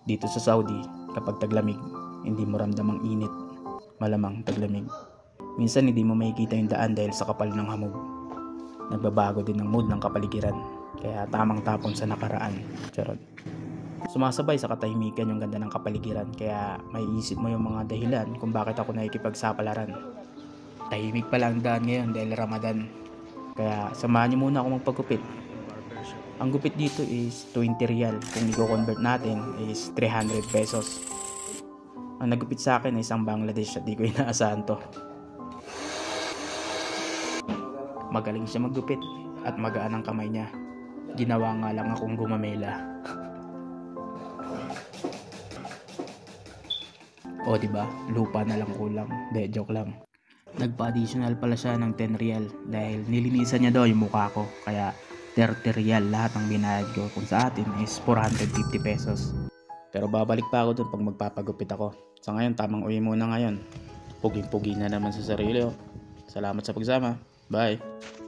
Dito sa Saudi, kapag taglamig, hindi mo ramdam ang init, malamang taglamig. Minsan hindi mo makikita yung daan dahil sa kapal ng hamog. Nagbabago din ang mood ng kapaligiran, kaya tamang tapon sa nakaraan. Charot. Sumasabay sa katahimikan yung ganda ng kapaligiran, kaya may isip mo yung mga dahilan kung bakit ako nakikipagsapalaran. Tahimik pa lang daan ngayon dahil Ramadan, kaya samahan niyo muna ako magpagupit. Ang gupit dito is 20 riyal, kung i-convert natin is 300 pesos. Ang nagupit sa akin ay isang Bangladesh at di ko inaasahan to. Magaling siya maggupit at magaan ang kamay niya. Ginawa nga lang akong gumamela. O diba, lupa na lang kulang. De, joke lang. Nagpa-additional pala siya ng 10 riyal dahil nilinisan niya daw yung mukha ko. Kaya 30 riyal lahat ng binayad ko, kung sa atin is 450 pesos. Pero babalik pa ako dun pag magpapagupit ako. Sa ngayon, tamang uwi muna ngayon. Puging-pugi na naman sa sarili. Salamat sa pagsama. Bye!